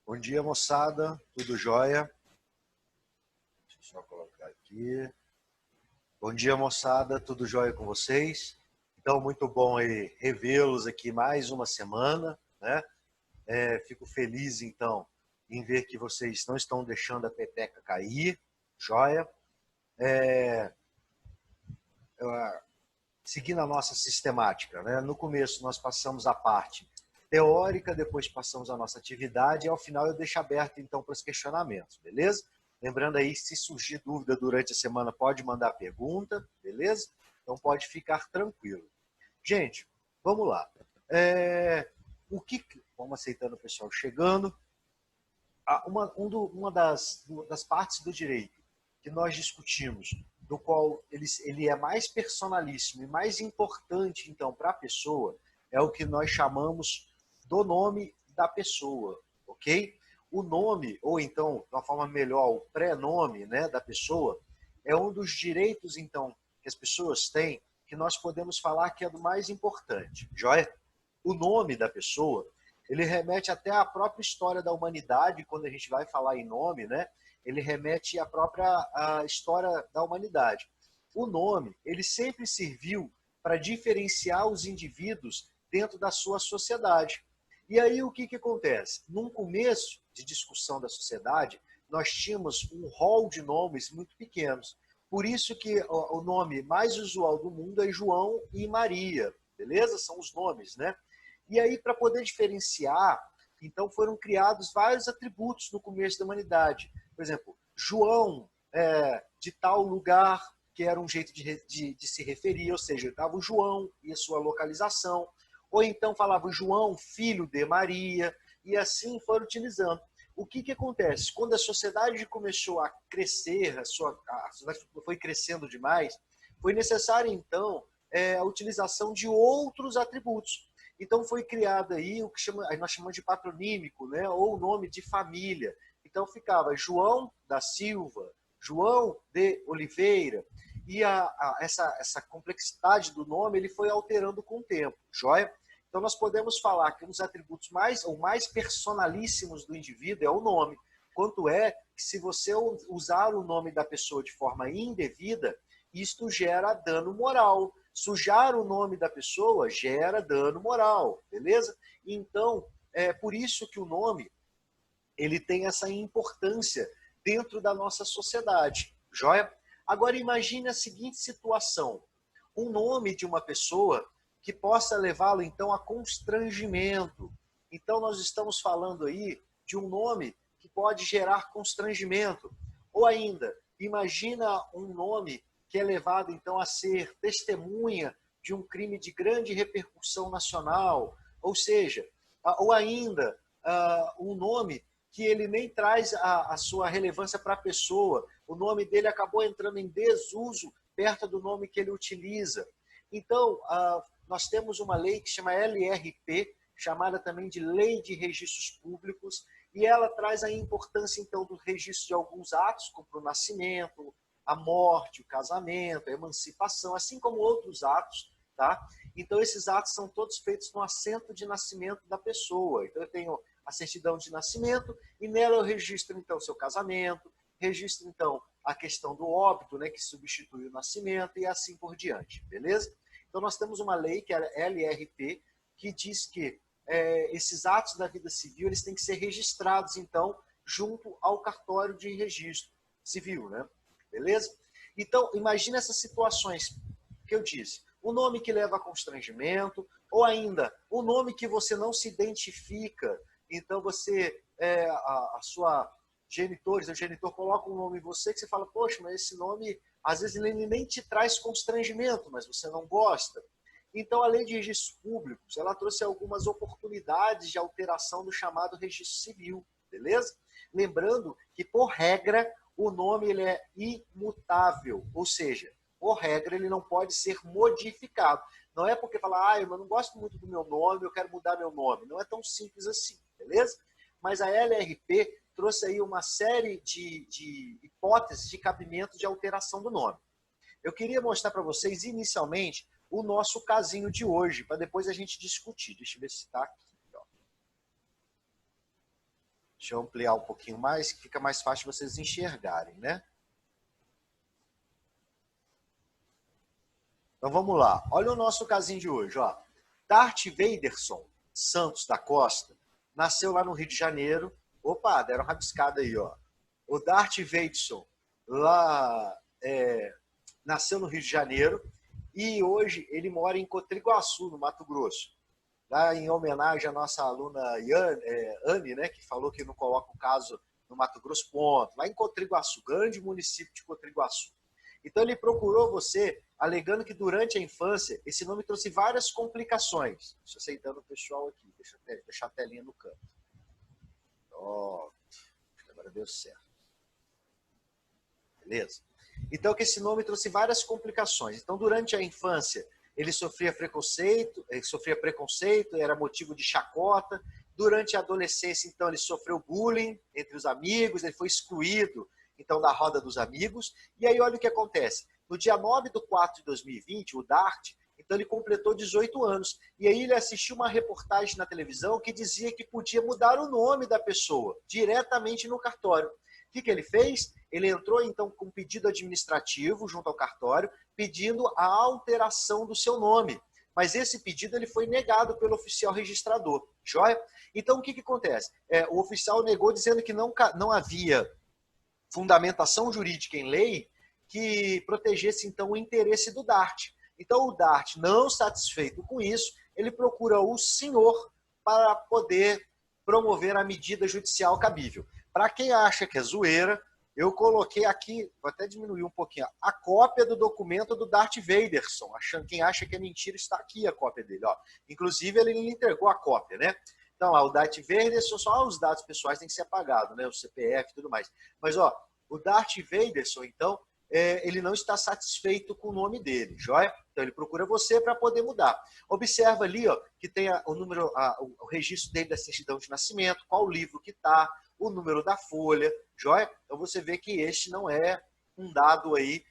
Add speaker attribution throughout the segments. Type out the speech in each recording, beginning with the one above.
Speaker 1: Bom dia, moçada. Tudo jóia? Deixa eu só colocar aqui. Bom dia, moçada. Tudo jóia com vocês? Então, muito bom aí revê-los aqui mais uma semana, né? Fico feliz, então, em ver que vocês não estão deixando a peteca cair, jóia? Seguindo a nossa sistemática, né? No começo, nós passamos a parte teórica, depois passamos a nossa atividade e, ao final, eu deixo aberto, então, para os questionamentos, beleza? Lembrando aí, se surgir dúvida durante a semana, pode mandar pergunta, beleza? Então, pode ficar tranquilo. Gente, vamos lá. Vamos aceitando o pessoal chegando. Uma das partes do direito que nós discutimos, do qual ele é mais personalíssimo e mais importante, então, para a pessoa, é o que nós chamamos do nome da pessoa, ok? O nome, ou então, de uma forma melhor, o pré-nome, né, da pessoa, é um dos direitos, então, que as pessoas têm, que nós podemos falar que é do mais importante, joia? O nome da pessoa, ele remete até à própria história da humanidade, quando a gente vai falar em nome, né? Ele remete à própria história da humanidade. O nome, ele sempre serviu para diferenciar os indivíduos dentro da sua sociedade. E aí o que acontece? Num começo de discussão da sociedade, nós tínhamos um rol de nomes muito pequenos. Por isso que o nome mais usual do mundo é João e Maria, beleza? São os nomes, né? E aí, para poder diferenciar, então foram criados vários atributos no começo da humanidade. Por exemplo, João, de tal lugar, que era um jeito de se referir, ou seja, dava o João e a sua localização. Ou então falava João, filho de Maria, e assim foram utilizando. O que acontece? Quando a sociedade começou a crescer, a sociedade foi crescendo demais, foi necessário, então, a utilização de outros atributos. Então foi criado aí o que nós chamamos de patronímico, né? Ou nome de família. Então ficava João da Silva, João de Oliveira. E essa complexidade do nome ele foi alterando com o tempo, joia? Então nós podemos falar que um dos atributos mais personalíssimos do indivíduo é o nome. Quanto é que se você usar o nome da pessoa de forma indevida, isto gera dano moral. Sujar o nome da pessoa gera dano moral, beleza? Então, é por isso que o nome ele tem essa importância dentro da nossa sociedade, joia? Agora imagine a seguinte situação: um nome de uma pessoa que possa levá-lo então a constrangimento. Então nós estamos falando aí de um nome que pode gerar constrangimento. Ou ainda, imagina um nome que é levado então a ser testemunha de um crime de grande repercussão nacional, ou seja, ou ainda um nome que ele nem traz a sua relevância para a pessoa, o nome dele acabou entrando em desuso perto do nome que ele utiliza. Então, nós temos uma lei que chama LRP, chamada também de Lei de Registros Públicos, e ela traz a importância, então, do registro de alguns atos, como o nascimento, a morte, o casamento, a emancipação, assim como outros atos, tá? Então, esses atos são todos feitos no assento de nascimento da pessoa. Então, eu tenho a certidão de nascimento e nela eu registro, então, seu casamento, registro, então, a questão do óbito, né, que substitui o nascimento e assim por diante, beleza? Então, nós temos uma lei, que é a LRP, que diz que esses atos da vida civil eles têm que ser registrados, então, junto ao cartório de registro civil, né? Beleza? Então, imagine essas situações que eu disse. O nome que leva a constrangimento, ou ainda, o nome que você não se identifica. Então, você, a sua genitores, o genitor coloca um nome em você que você fala, poxa, mas esse nome, às vezes, ele nem te traz constrangimento, mas você não gosta. Então, a Lei de Registros Públicos, ela trouxe algumas oportunidades de alteração do chamado registro civil, beleza? Lembrando que, por regra, o nome ele é imutável, ou seja, por regra, ele não pode ser modificado. Não é porque falar, eu não gosto muito do meu nome, eu quero mudar meu nome. Não é tão simples assim, beleza? Mas a LRP trouxe aí uma série de hipóteses de cabimento de alteração do nome. Eu queria mostrar para vocês, inicialmente, o nosso casinho de hoje, para depois a gente discutir. Deixa eu ver se está aqui. Ó. Deixa eu ampliar um pouquinho mais, que fica mais fácil vocês enxergarem, né? Então vamos lá. Olha o nosso casinho de hoje, ó. Darth Vaderson Santos da Costa nasceu lá no Rio de Janeiro. Opa, deram uma rabiscada aí, ó. O Darth Vaderson lá nasceu no Rio de Janeiro e hoje ele mora em Cotriguaçu, no Mato Grosso. Lá em homenagem à nossa aluna Anne, né, que falou que não coloca o caso no Mato Grosso, ponto. Lá em Cotriguaçu, grande município de Cotriguaçu. Então ele procurou você, alegando que durante a infância esse nome trouxe várias complicações. Deixa eu aceitando o pessoal aqui, deixa eu deixar a telinha no canto. Ó, acho que agora deu certo. Beleza? Então que esse nome trouxe várias complicações. Então durante a infância ele sofria preconceito, era motivo de chacota. Durante a adolescência, então, ele sofreu bullying entre os amigos, ele foi excluído, então, da roda dos amigos. E aí, olha o que acontece. No dia 9/4/2020, o Dart, então, ele completou 18 anos. E aí, ele assistiu uma reportagem na televisão que dizia que podia mudar o nome da pessoa, diretamente no cartório. O que ele fez? Ele entrou, então, com um pedido administrativo junto ao cartório, pedindo a alteração do seu nome. Mas esse pedido ele foi negado pelo oficial registrador. Joia? Então, o que acontece? O oficial negou dizendo que não havia fundamentação jurídica em lei que protegesse, então, o interesse do Dart. Então, o Dart, não satisfeito com isso, ele procura o senhor para poder promover a medida judicial cabível. Para quem acha que é zoeira, eu coloquei aqui, vou até diminuir um pouquinho, a cópia do documento do Darth Vaderson. Quem acha que é mentira, está aqui a cópia dele. Ó. Inclusive, ele me entregou a cópia, né? Então, lá, o Darth Vaderson, só os dados pessoais têm que ser apagados, né? O CPF e tudo mais. Mas, ó, o Darth Vaderson, então, ele não está satisfeito com o nome dele, joia? Então, ele procura você para poder mudar. Observa ali, ó, que tem o número, o registro dele da certidão de nascimento, qual livro que está, o número da folha, joia? Então você vê que este não é um dado aí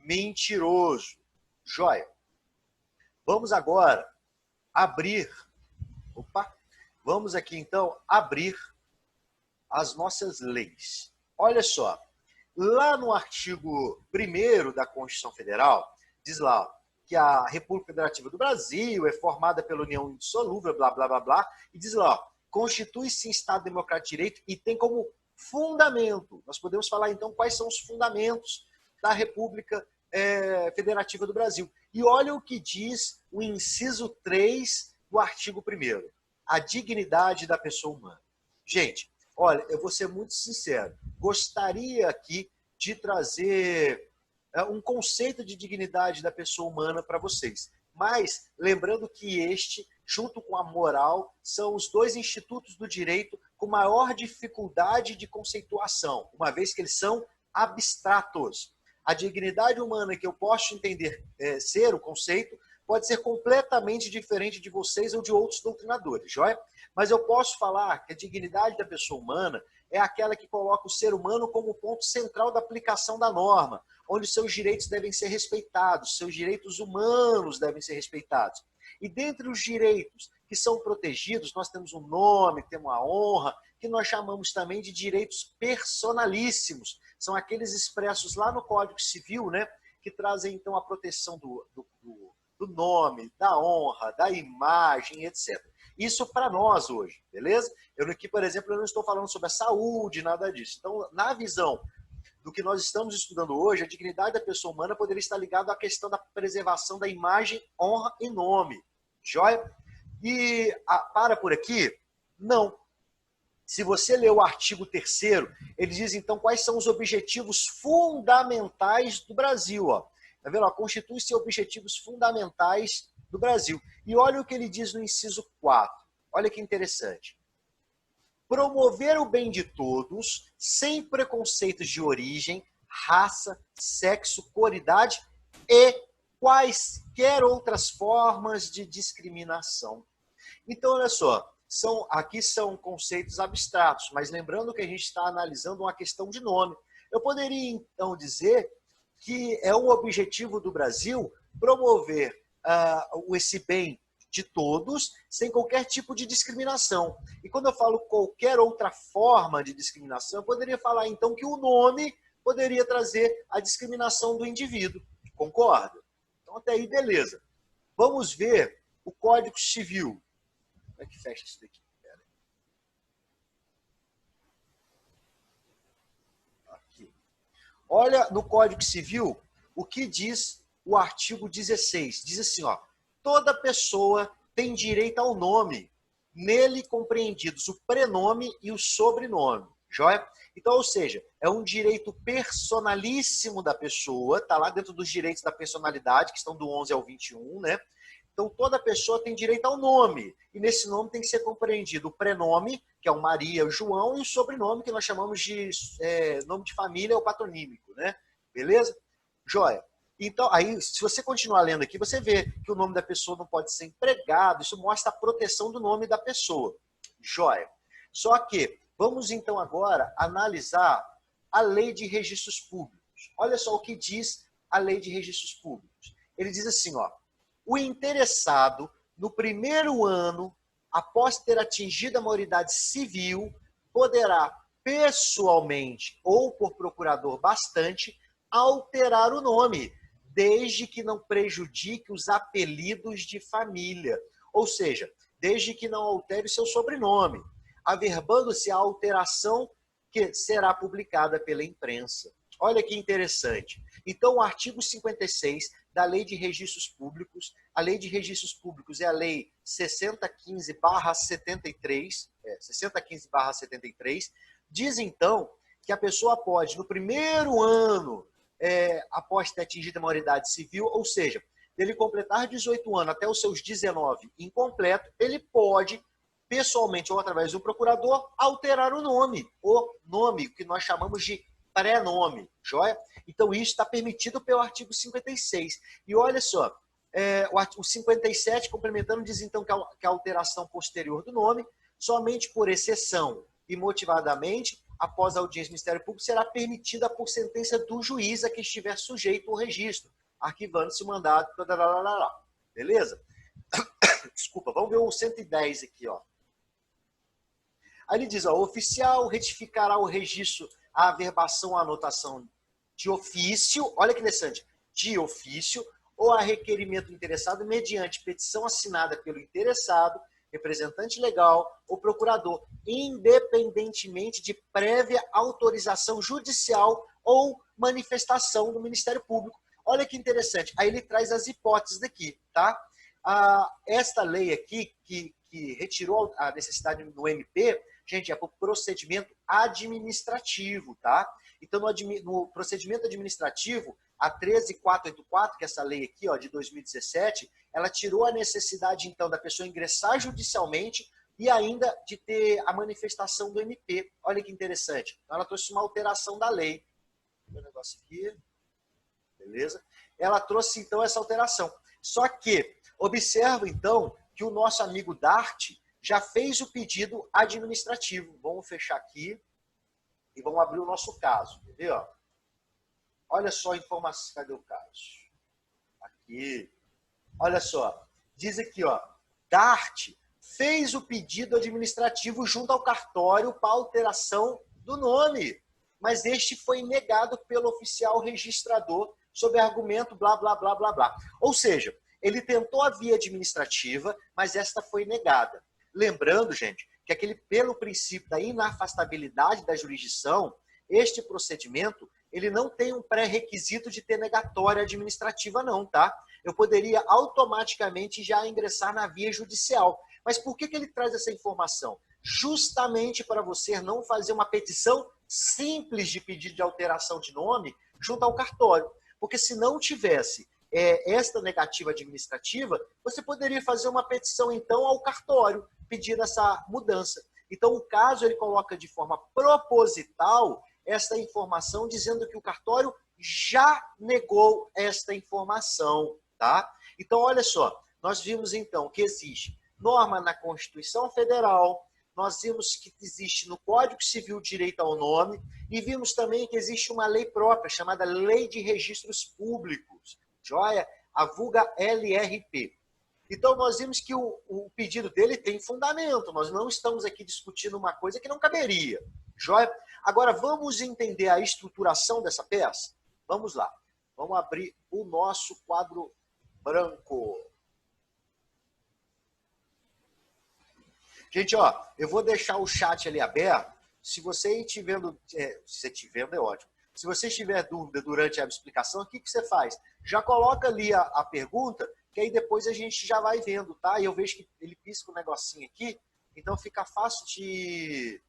Speaker 1: mentiroso, joia? Vamos agora abrir, vamos aqui então abrir as nossas leis. Olha só, lá no artigo 1º da Constituição Federal, diz lá que a República Federativa do Brasil é formada pela União Indissolúvel, blá, blá, blá, blá, e diz lá, ó, constitui-se em Estado Democrático de Direito e tem como fundamento, nós podemos falar então quais são os fundamentos da República Federativa do Brasil. E olha o que diz o inciso 3 do artigo 1º, a dignidade da pessoa humana. Gente, olha, eu vou ser muito sincero, gostaria aqui de trazer um conceito de dignidade da pessoa humana para vocês, mas lembrando que este, junto com a moral, são os dois institutos do direito com maior dificuldade de conceituação, uma vez que eles são abstratos. A dignidade humana que eu posso entender ser o conceito pode ser completamente diferente de vocês ou de outros doutrinadores, joia? Mas eu posso falar que a dignidade da pessoa humana é aquela que coloca o ser humano como ponto central da aplicação da norma, onde seus direitos devem ser respeitados, seus direitos humanos devem ser respeitados. E dentre os direitos que são protegidos, nós temos um nome, temos a honra, que nós chamamos também de direitos personalíssimos. São aqueles expressos lá no Código Civil, né, que trazem então a proteção do nome, da honra, da imagem, etc. Isso para nós hoje, beleza? Eu aqui, por exemplo, eu não estou falando sobre a saúde, nada disso. Então, na visão do que nós estamos estudando hoje, a dignidade da pessoa humana poderia estar ligada à questão da preservação da imagem, honra e nome. Joia? E para por aqui? Não. Se você ler o artigo 3º, ele diz então quais são os objetivos fundamentais do Brasil. Ó. Tá vendo? Constitui-se objetivos fundamentais do Brasil. E olha o que ele diz no inciso 4. Olha que interessante. Promover o bem de todos, sem preconceitos de origem, raça, sexo, cor, idade e quaisquer outras formas de discriminação. Então, olha só, aqui são conceitos abstratos, mas lembrando que a gente está analisando uma questão de nome. Eu poderia, então, dizer que é um objetivo do Brasil promover esse bem de todos, sem qualquer tipo de discriminação. E quando eu falo qualquer outra forma de discriminação, eu poderia falar então que o nome poderia trazer a discriminação do indivíduo. Concorda? Então até aí, beleza. Vamos ver o Código Civil. Como é que fecha isso daqui? Aqui. Olha no Código Civil o que diz o artigo 16. Diz assim, ó, toda pessoa tem direito ao nome, nele compreendidos o prenome e o sobrenome. Joia? Então, ou seja, é um direito personalíssimo da pessoa, está lá dentro dos direitos da personalidade, que estão do 11 ao 21, né? Então, toda pessoa tem direito ao nome. E nesse nome tem que ser compreendido o prenome, que é o Maria, o João, e o sobrenome, que nós chamamos de nome de família ou patronímico, né? Beleza? Joia. Então, aí, se você continuar lendo aqui, você vê que o nome da pessoa não pode ser empregado. Isso mostra a proteção do nome da pessoa. Joia. Só que, vamos então agora analisar a Lei de Registros Públicos. Olha só o que diz a Lei de Registros Públicos. Ele diz assim, ó, o interessado, no primeiro ano, após ter atingido a maioridade civil, poderá pessoalmente ou por procurador bastante alterar o nome, desde que não prejudique os apelidos de família. Ou seja, desde que não altere o seu sobrenome, averbando-se a alteração que será publicada pela imprensa. Olha que interessante. Então, o artigo 56 da Lei de Registros Públicos, a Lei de Registros Públicos é a Lei 6015/73, 6015/73, diz então que a pessoa pode, no primeiro ano, após ter atingido a maioridade civil, ou seja, dele completar 18 anos até os seus 19 incompleto, ele pode, pessoalmente ou através do procurador, alterar o nome que nós chamamos de pré-nome, joia? Então, isso está permitido pelo artigo 56. E olha só, o 57, complementando, diz então que a alteração posterior do nome, somente por exceção e motivadamente, após a audiência do Ministério Público, será permitida por sentença do juiz a que estiver sujeito ao registro, arquivando-se o mandado, beleza? Desculpa, vamos ver o 110 aqui, ó. Aí ele diz, ó, o oficial retificará o registro, a averbação ou anotação de ofício, olha que interessante, de ofício, ou a requerimento do interessado mediante petição assinada pelo interessado, representante legal ou procurador, independentemente de prévia autorização judicial ou manifestação do Ministério Público. Olha que interessante. Aí ele traz as hipóteses daqui, tá? Esta lei aqui, que retirou a necessidade no MP, gente, é para o procedimento administrativo, tá? Então, no procedimento administrativo, a 13484, que é essa lei aqui, ó, de 2017, ela tirou a necessidade, então, da pessoa ingressar judicialmente e ainda de ter a manifestação do MP. Olha que interessante. Então, ela trouxe uma alteração da lei. Vou ver um negócio aqui. Beleza? Ela trouxe, então, essa alteração. Só que, observa, então, que o nosso amigo Dart já fez o pedido administrativo. Vamos fechar aqui e vamos abrir o nosso caso. Quer ver? Ó? Olha só a informação. Cadê o caso? Aqui. Olha só. Diz aqui, ó. Dart fez o pedido administrativo junto ao cartório para alteração do nome. Mas este foi negado pelo oficial registrador sob argumento blá, blá, blá, blá, blá. Ou seja, ele tentou a via administrativa, mas esta foi negada. Lembrando, gente, que pelo princípio da inafastabilidade da jurisdição, este procedimento ele não tem um pré-requisito de ter negatória administrativa, não, tá? Eu poderia automaticamente já ingressar na via judicial. Mas por que ele traz essa informação? Justamente para você não fazer uma petição simples de pedido de alteração de nome junto ao cartório. Porque se não tivesse esta negativa administrativa, você poderia fazer uma petição, então, ao cartório, pedindo essa mudança. Então, o caso, ele coloca de forma proposital esta informação, dizendo que o cartório já negou esta informação, tá? Então, olha só, nós vimos, então, que existe norma na Constituição Federal, nós vimos que existe no Código Civil direito ao nome, e vimos também que existe uma lei própria, chamada Lei de Registros Públicos, joia? A vulga LRP. Então, nós vimos que o pedido dele tem fundamento. Nós não estamos aqui discutindo uma coisa que não caberia. Joia? Agora, vamos entender a estruturação dessa peça? Vamos lá. Vamos abrir o nosso quadro branco. Gente, ó, eu vou deixar o chat ali aberto. Se você estiver vendo, se você estiver vendo é ótimo. Se você tiver dúvida durante a explicação, o que você faz? Já coloca ali a pergunta, que aí depois a gente já vai vendo, tá? E eu vejo que ele pisca um negocinho aqui, então fica fácil de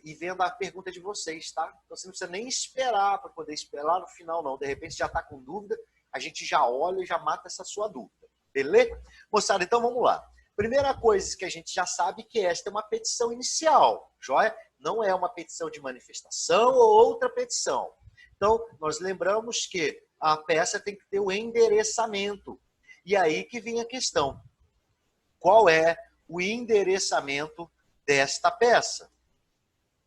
Speaker 1: ir vendo a pergunta de vocês, tá? Então você não precisa nem esperar para poder esperar no final, não. De repente já está com dúvida, a gente já olha e já mata essa sua dúvida. Beleza? Moçada, então vamos lá. Primeira coisa que a gente já sabe que esta é uma petição inicial, joia? Não é uma petição de manifestação ou outra petição. Então, nós lembramos que a peça tem que ter o endereçamento. E aí que vem a questão. Qual é o endereçamento desta peça?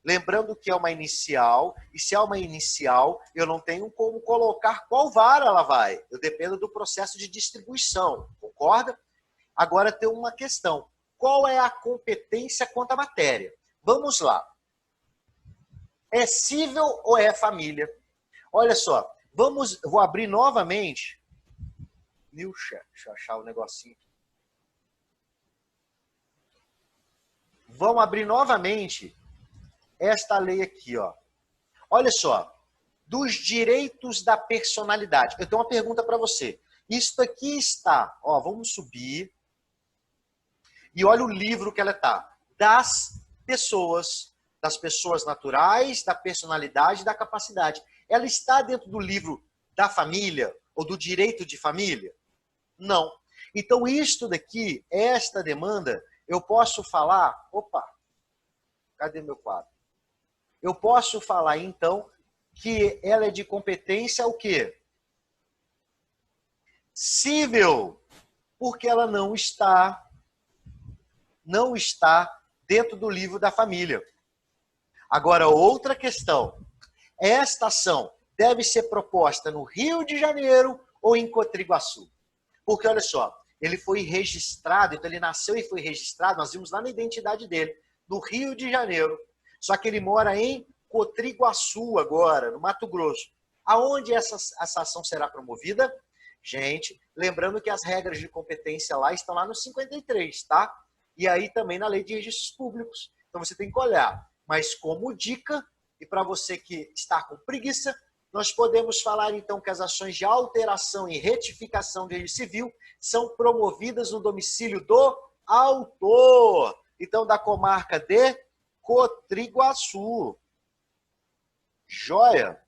Speaker 1: Lembrando que é uma inicial, e se é uma inicial, eu não tenho como colocar qual vara ela vai. Eu dependo do processo de distribuição, concorda? Agora tem uma questão. Qual é a competência quanto à matéria? Vamos lá. É cível ou é família? Olha só, vou abrir novamente. Deixa eu achar o negocinho aqui. Vamos abrir novamente esta lei aqui, ó. Olha só, dos direitos da personalidade. Eu tenho uma pergunta para você. Isto aqui está, ó, vamos subir. E olha o livro que ela está. Das pessoas naturais, da personalidade e da capacidade. Ela está dentro do livro da família ou do direito de família? Não. Então, isto daqui, esta demanda, eu posso falar... Opa! Cadê meu quadro? Eu posso falar, então, que ela é de competência o quê? Cível. Porque ela não está dentro do livro da família. Agora, outra questão. Esta ação deve ser proposta no Rio de Janeiro ou em Cotriguaçu? Porque, olha só, ele foi registrado, então ele nasceu e foi registrado, nós vimos lá na identidade dele, no Rio de Janeiro. Só que ele mora em Cotriguaçu agora, no Mato Grosso. Aonde essa ação será promovida? Gente, lembrando que as regras de competência lá estão lá no 53, tá? E aí também na Lei de Registros Públicos. Então você tem que olhar. Mas como dica, e para você que está com preguiça, nós podemos falar então que as ações de alteração e retificação de registro civil são promovidas no domicílio do autor. Então, da comarca de Cotriguaçu. Joia?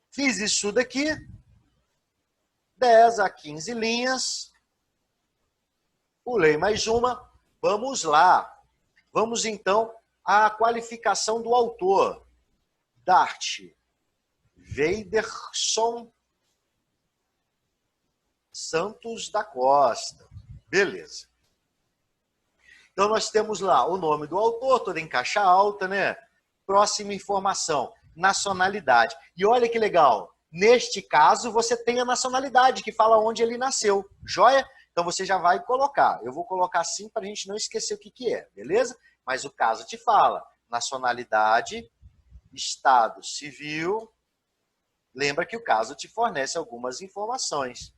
Speaker 1: Fiz isso daqui. 10 a 15 linhas. Pulei mais uma. Vamos lá. Vamos então à qualificação do autor. Dart Weiderson Santos da Costa. Beleza. Então nós temos lá o nome do autor, toda em caixa alta, né? Próxima informação, nacionalidade. E olha que legal, neste caso você tem a nacionalidade que fala onde ele nasceu. Joia? Então você já vai colocar. Eu vou colocar assim para a gente não esquecer o que é, beleza? Mas o caso te fala nacionalidade, estado civil. Lembra que o caso te fornece algumas informações.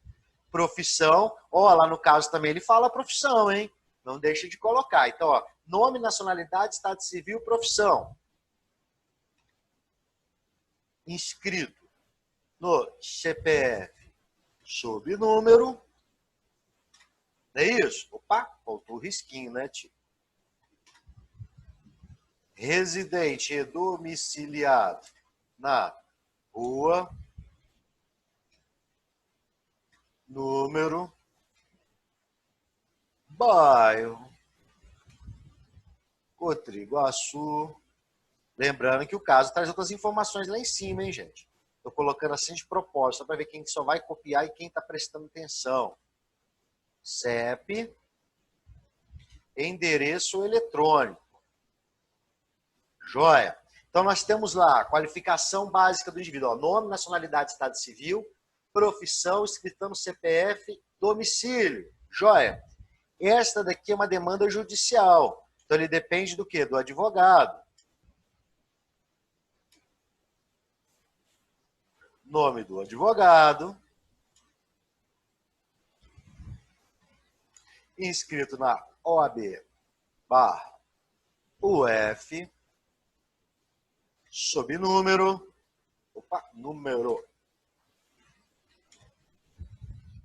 Speaker 1: Profissão, ó, lá no caso também ele fala profissão, hein? Não deixa de colocar. Então, ó, nome, nacionalidade, estado civil, profissão. Inscrito no CPF sob número. Não é isso? Opa, faltou o risquinho, né, tio? Residente e domiciliado na rua, número, bairro, Cotriguaçu. Lembrando que o caso traz outras informações lá em cima, hein, gente? Estou colocando assim de propósito, para ver quem só vai copiar e quem está prestando atenção. CEP, endereço eletrônico. Joia. Então, nós temos lá a qualificação básica do indivíduo. Ó, nome, nacionalidade, estado civil, profissão, inscrição no CPF domicílio. Joia. Esta daqui é uma demanda judicial. Então, ele depende do quê? Do advogado. Nome do advogado. Inscrito na OAB/UF. Sob número. Opa, número.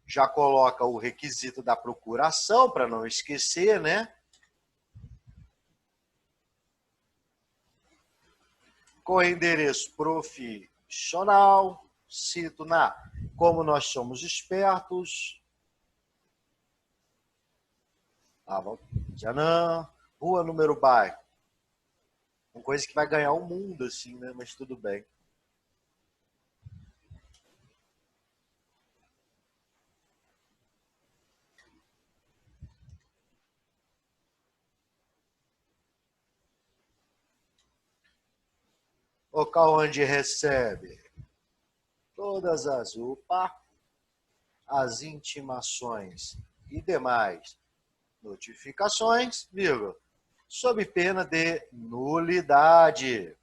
Speaker 1: Já coloca o requisito da procuração, para não esquecer, né? Com endereço profissional. Cito na Como Nós Somos Espertos. Janã, rua, número, bairro. Uma coisa que vai ganhar o mundo, assim, né? Mas tudo bem. Local onde recebe todas as intimações e demais notificações, vírgula, sob pena de nulidade.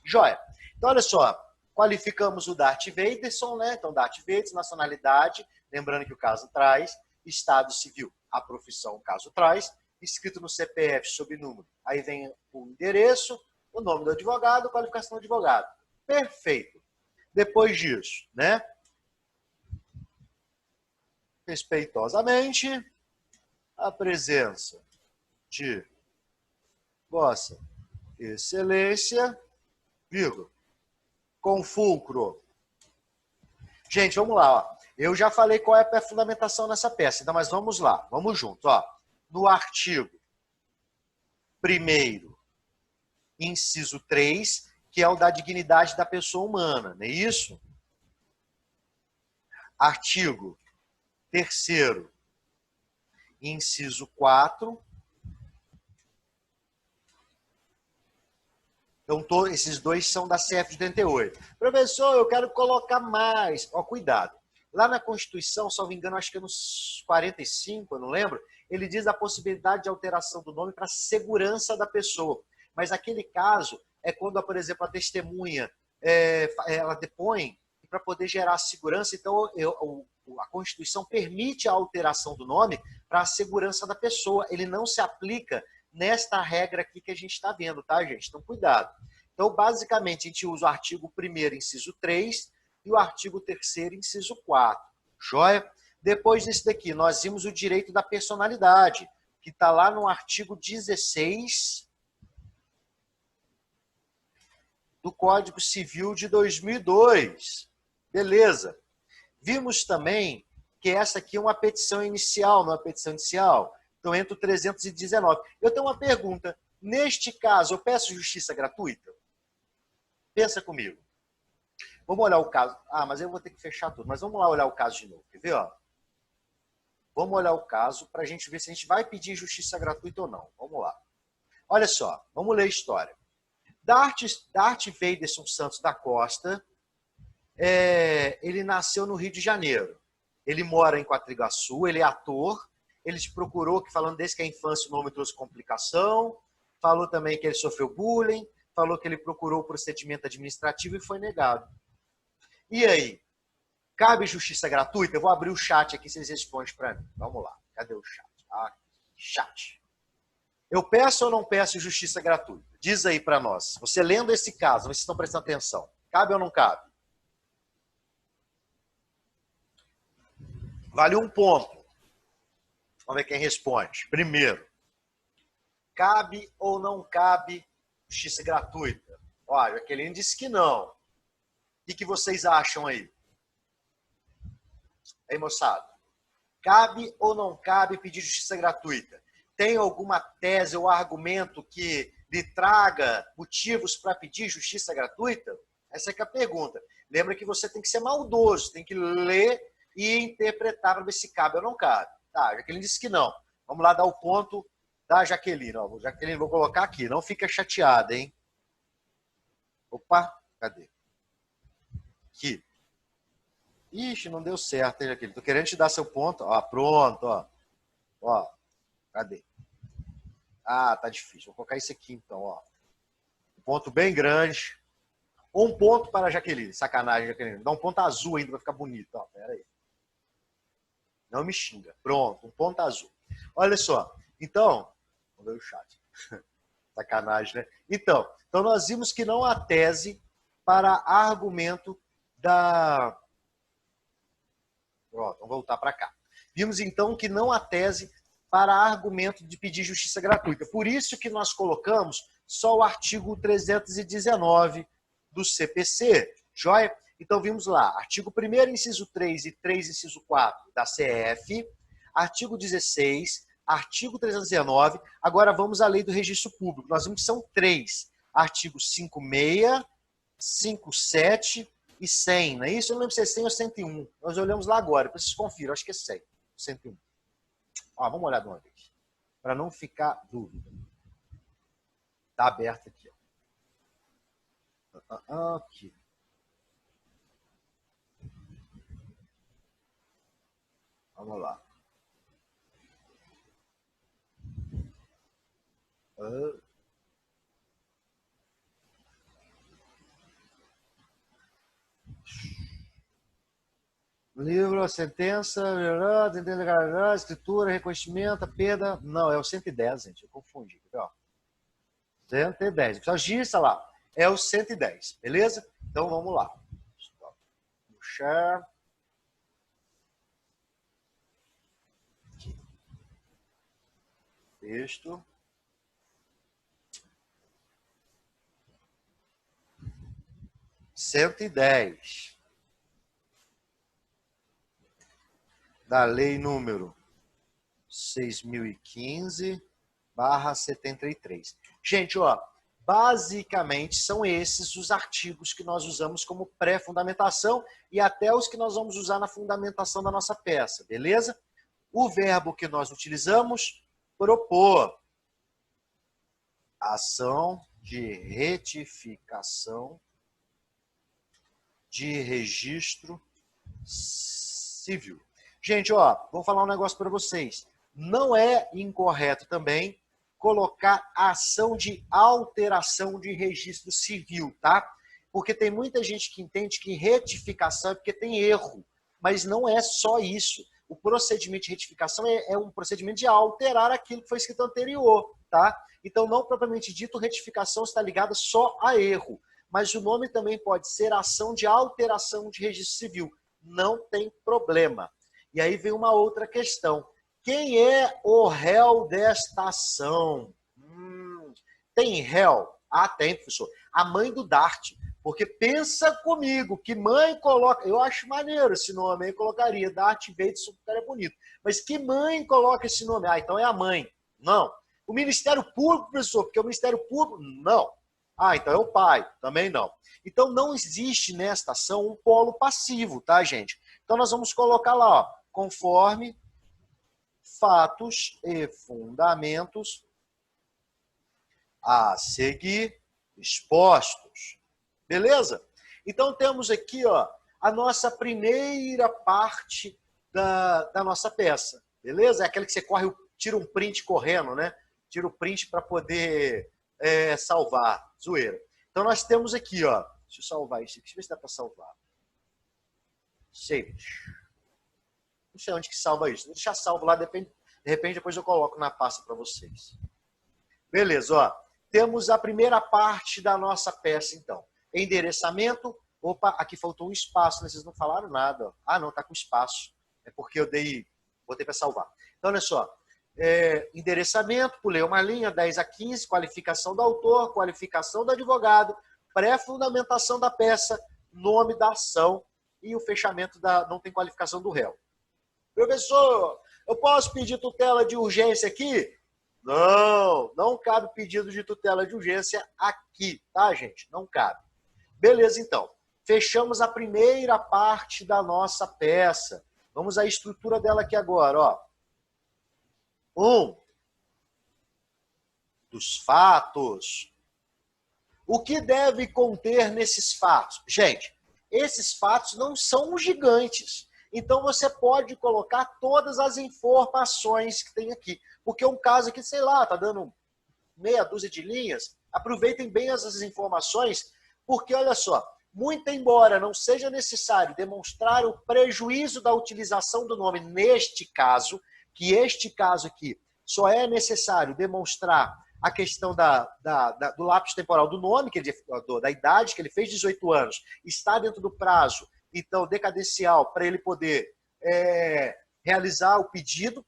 Speaker 1: Joia. Então, olha só, qualificamos o Darth Vaderson, né? Então, Darth Vader, nacionalidade, lembrando que o caso traz, estado civil, a profissão, o caso traz, escrito no CPF, sob número. Aí vem o endereço, o nome do advogado, qualificação do advogado. Perfeito. Depois disso, né? Respeitosamente, a presença de Vossa Excelência, vírgula, com fulcro. Gente, vamos lá. Ó. Eu já falei qual é a fundamentação nessa peça, então, mas vamos lá, vamos junto. Ó. No artigo 1º, inciso 3, que é o da dignidade da pessoa humana, não é isso? Artigo 3º, inciso 4. Então, esses dois são da CF de 88. Professor, eu quero colocar mais. Ó, cuidado. Lá na Constituição, salvo engano, acho que é nos 45, eu não lembro, ele diz a possibilidade de alteração do nome para segurança da pessoa. Mas aquele caso é quando, por exemplo, a testemunha ela depõe para poder gerar segurança. Então, a Constituição permite a alteração do nome para a segurança da pessoa. Ele não se aplica nesta regra aqui que a gente está vendo, tá, gente? Então, cuidado. Então, basicamente, a gente usa o artigo 1º, inciso 3, e o artigo 3º, inciso 4. Joia? Depois desse daqui, nós vimos o direito da personalidade, que está lá no artigo 16 do Código Civil de 2002. Beleza. Vimos também que essa aqui é uma petição inicial, não é uma petição inicial? Então, entra o 319. Eu tenho uma pergunta. Neste caso, eu peço justiça gratuita? Pensa comigo. Vamos olhar o caso. Ah, mas eu vou ter que fechar tudo. Mas vamos lá olhar o caso de novo. Quer ver? Ó? Vamos olhar o caso para a gente ver se a gente vai pedir justiça gratuita ou não. Vamos lá. Olha só. Vamos ler a história. Darth Vaderson Santos da Costa, ele nasceu no Rio de Janeiro. Ele mora em Quatro-Iguaçu, ele é ator. Ele te procurou, que falando desde que a infância o nome trouxe complicação, falou também que ele sofreu bullying, falou que ele procurou o procedimento administrativo e foi negado. E aí? Cabe justiça gratuita? Eu vou abrir o chat aqui, vocês respondem para mim. Vamos lá. Cadê o chat? Ah, chat. Eu peço ou não peço justiça gratuita? Diz aí para nós. Você lendo esse caso, vocês estão prestando atenção. Cabe ou não cabe? Vale um ponto. Vamos ver quem responde. Primeiro, cabe ou não cabe justiça gratuita? Olha, a Jaqueline disse que não. O que vocês acham aí? Aí, moçada, cabe ou não cabe pedir justiça gratuita? Tem alguma tese ou argumento que lhe traga motivos para pedir justiça gratuita? Essa é que é a pergunta. Lembra que você tem que ser maldoso, tem que ler e interpretar para ver se cabe ou não cabe. Tá, a Jaqueline disse que não. Vamos lá dar o ponto da Jaqueline. Ó, Jaqueline, vou colocar aqui. Não fica chateada, hein? Opa, cadê? Aqui. Ixi, não deu certo, hein, Jaqueline? Tô querendo te dar seu ponto. Ó, pronto, ó. Ó, cadê? Ah, tá difícil. Vou colocar esse aqui, então, ó. Um ponto bem grande. Um ponto para a Jaqueline. Sacanagem, Jaqueline. Dá um ponto azul ainda, vai ficar bonito. Ó, pera aí. Não me xinga. Pronto, um ponto azul. Olha só. Então, vamos ver o chat. Sacanagem, né? Então nós vimos que não há tese para argumento da... Pronto, vamos voltar para cá. Vimos, então, que não há tese para argumento de pedir justiça gratuita. Por isso que nós colocamos só o artigo 319 do CPC. Joia? Então, vimos lá, artigo 1º, inciso 3 e 3, inciso 4 da CF, artigo 16, artigo 319. Agora vamos à lei do registro público. Nós vimos que são 3. Artigos 56, 57 e 100, não é isso? Eu não lembro se é 100 ou 101. Nós olhamos lá agora, depois vocês confiram, acho que é 100, 101. Ó, vamos olhar de uma vez, para não ficar dúvida. Está aberto aqui. Ó. Aqui. Vamos lá. Livro, a sentença, escritura, reconhecimento, perda. Não, é o 110, gente. Eu confundi. Ó. 110. Só gira lá. É o 110, beleza? Então vamos lá. Puxar. Aqui. Texto. Cento e 10 da lei número 6.015/73. Gente, ó, basicamente são esses os artigos que nós usamos como pré-fundamentação e até os que nós vamos usar na fundamentação da nossa peça, beleza? O verbo que nós utilizamos, propor. Ação de retificação de registro civil. Gente, ó, vou falar um negócio para vocês. Não é incorreto também colocar ação de alteração de registro civil, tá? Porque tem muita gente que entende que retificação é porque tem erro, mas não é só isso. O procedimento de retificação é um procedimento de alterar aquilo que foi escrito anterior, tá? Então, não propriamente dito, retificação está ligada só a erro, mas o nome também pode ser ação de alteração de registro civil. Não tem problema. E aí vem uma outra questão. Quem é o réu desta ação? Tem réu? Ah, tem, professor. A mãe do Dart. Porque pensa comigo, que mãe coloca... Eu acho maneiro esse nome, eu colocaria. Dart Bates, o cara é bonito. Mas que mãe coloca esse nome? Ah, então é a mãe. Não. O Ministério Público, professor, porque o Ministério Público... Não. Ah, então é o pai. Também não. Então não existe nesta ação um polo passivo, tá, gente? Então nós vamos colocar lá, ó, conforme fatos e fundamentos a seguir expostos. Beleza? Então temos aqui, ó, a nossa primeira parte da nossa peça. Beleza? É aquela que você corre, tira um print correndo, né? Tira o print para poder salvar. Zoeira. Então nós temos aqui, ó. Deixa eu salvar isso aqui. Deixa eu ver se dá para salvar. Save. Não sei onde que salva isso. Vou deixar salvo lá, de repente depois eu coloco na pasta para vocês. Beleza, ó. Temos a primeira parte da nossa peça, então. Endereçamento. Opa, aqui faltou um espaço, né? Vocês não falaram nada. Ó. Ah, não, tá com espaço. É porque eu botei para salvar. Então, olha só. Endereçamento, pulei uma linha, 10 a 15, qualificação do autor, qualificação do advogado, pré-fundamentação da peça, nome da ação e o fechamento não tem qualificação do réu. Professor, eu posso pedir tutela de urgência aqui? Não, não cabe pedido de tutela de urgência aqui, tá, gente? Não cabe. Beleza, então. Fechamos a primeira parte da nossa peça. Vamos à estrutura dela aqui agora, ó. Dos fatos. O que deve conter nesses fatos? Gente, esses fatos não são gigantes. Então, você pode colocar todas as informações que tem aqui. Porque um caso aqui, sei lá, está dando meia dúzia de linhas, aproveitem bem essas informações, porque, olha só, muito embora não seja necessário demonstrar o prejuízo da utilização do nome neste caso, que este caso aqui só é necessário demonstrar a questão do lapso temporal do nome, da idade, que ele fez 18 anos, está dentro do prazo, então, decadencial, para ele poder realizar o pedido,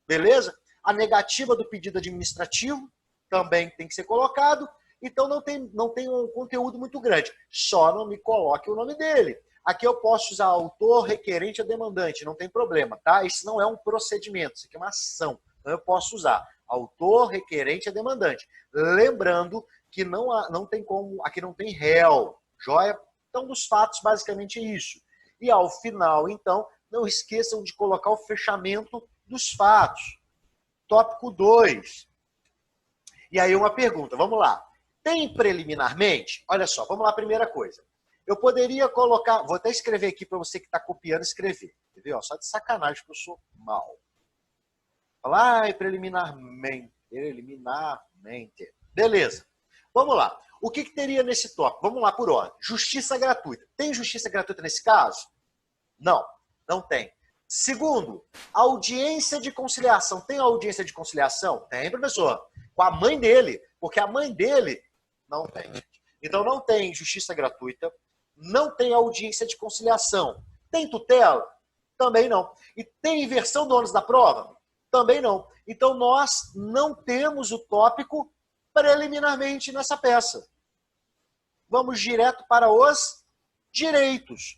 Speaker 1: beleza? A negativa do pedido administrativo também tem que ser colocado, então não tem um conteúdo muito grande. Só não me coloque o nome dele. Aqui eu posso usar autor, requerente ou demandante, não tem problema, tá? Isso não é um procedimento, isso aqui é uma ação. Então eu posso usar autor, requerente ou demandante. Lembrando que não tem como, aqui não tem réu, joia? Então, dos fatos, basicamente é isso. E ao final, então, não esqueçam de colocar o fechamento dos fatos. Tópico 2. E aí uma pergunta, vamos lá. Tem preliminarmente? Olha só, vamos lá, primeira coisa. Eu poderia colocar, vou até escrever aqui para você que está copiando, escrever. Entendeu? Só de sacanagem que eu sou mal. Falar preliminarmente. Beleza. Vamos lá. O que teria nesse tópico? Vamos lá por ordem. Justiça gratuita. Tem justiça gratuita nesse caso? Não, não tem. Segundo, audiência de conciliação. Tem audiência de conciliação? Tem, professor. Com a mãe dele. Porque a mãe dele não tem. Então não tem justiça gratuita, não tem audiência de conciliação. Tem tutela? Também não. E tem inversão do ônus da prova? Também não. Então nós não temos o tópico preliminarmente nessa peça. Vamos direto para os direitos.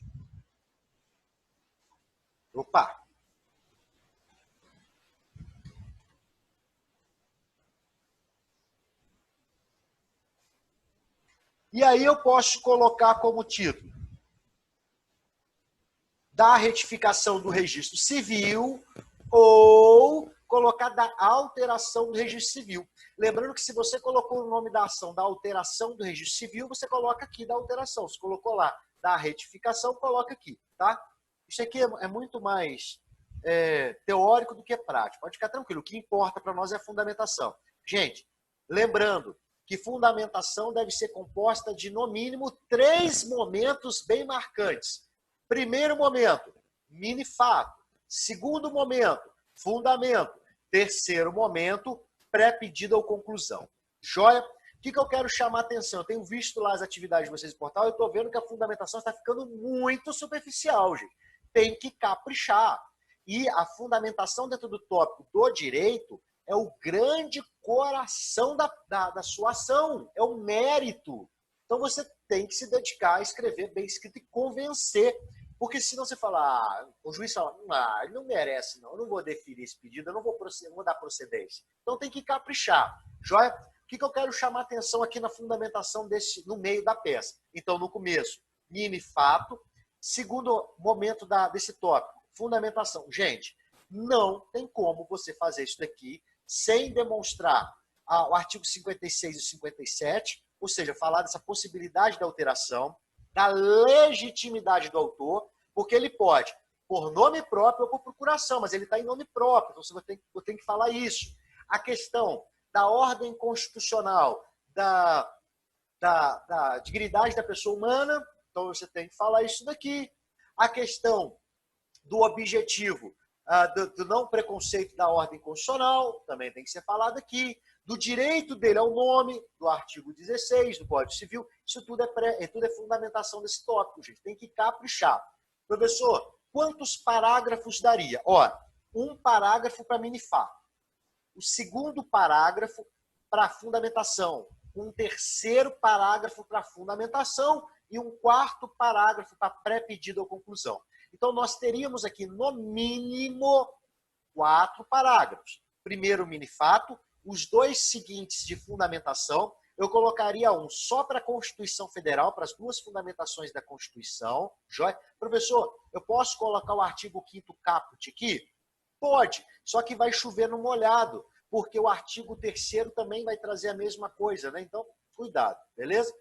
Speaker 1: Opa! E aí eu posso colocar como título da retificação do registro civil ou colocar da alteração do registro civil. Lembrando que se você colocou o nome da ação da alteração do registro civil, você coloca aqui da alteração. Se colocou lá da retificação, coloca aqui, tá? Isso aqui é muito mais teórico do que prático. Pode ficar tranquilo. O que importa para nós é a fundamentação. Gente, lembrando que fundamentação deve ser composta de, no mínimo, 3 momentos bem marcantes. Primeiro momento, mini fato. Segundo momento, fundamento. Terceiro momento, pré-pedido ou conclusão. Joia? O que eu quero chamar a atenção? Eu tenho visto lá as atividades de vocês no portal e eu estou vendo que a fundamentação está ficando muito superficial, gente. Tem que caprichar. E a fundamentação dentro do tópico do direito é o grande coração da sua ação, é o mérito. Então você tem que se dedicar a escrever bem escrito e convencer. Porque senão você fala, o juiz fala, ele não merece, não, eu não vou deferir esse pedido, eu não vou dar procedência. Então tem que caprichar. Joia? O que eu quero chamar a atenção aqui na fundamentação no meio da peça? Então, no começo, mini fato. Segundo momento desse tópico, fundamentação. Gente, não tem como você fazer isso daqui sem demonstrar o artigo 56 e 57, ou seja, falar dessa possibilidade da alteração, da legitimidade do autor, porque ele pode, por nome próprio ou por procuração, mas ele está em nome próprio, então você tem que falar isso. A questão da ordem constitucional, da dignidade da pessoa humana, então você tem que falar isso daqui. A questão do objetivo, do não preconceito da ordem constitucional, também tem que ser falado aqui. Do direito dele ao nome, do artigo 16 do Código Civil, isso tudo é fundamentação desse tópico, gente. Tem que caprichar. Professor, quantos parágrafos daria? Ora, um parágrafo para minifato, o segundo parágrafo para fundamentação, um terceiro parágrafo para fundamentação e um quarto parágrafo para pré-pedido ou conclusão. Então, nós teríamos aqui, no mínimo, 4 parágrafos. Primeiro, minifato, os 2 seguintes de fundamentação, eu colocaria um só para a Constituição Federal, para as 2 fundamentações da Constituição. Joia? Professor, eu posso colocar o artigo 5º caput aqui? Pode, só que vai chover no molhado, porque o artigo 3º também vai trazer a mesma coisa, né? Então, cuidado, beleza?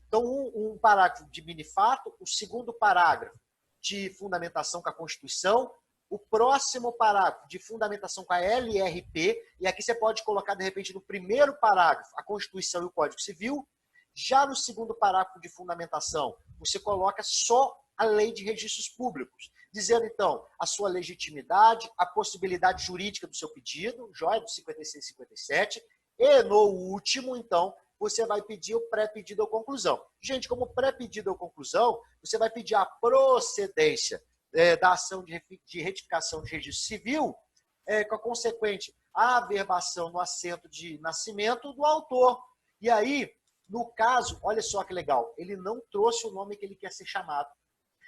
Speaker 1: Então, um parágrafo de mini-fato, o segundo parágrafo de fundamentação com a Constituição, o próximo parágrafo de fundamentação com a LRP, e aqui você pode colocar, de repente, no primeiro parágrafo, a Constituição e o Código Civil. Já no segundo parágrafo de fundamentação, você coloca só a Lei de Registros Públicos, dizendo, então, a sua legitimidade, a possibilidade jurídica do seu pedido, joia do 56 e 57, e no último, então, você vai pedir o pré-pedido ou conclusão. Gente, como pré-pedido ou conclusão, você vai pedir a procedência da ação de retificação de registro civil, com a consequente averbação no assento de nascimento do autor. E aí, no caso, olha só que legal, ele não trouxe o nome que ele quer ser chamado.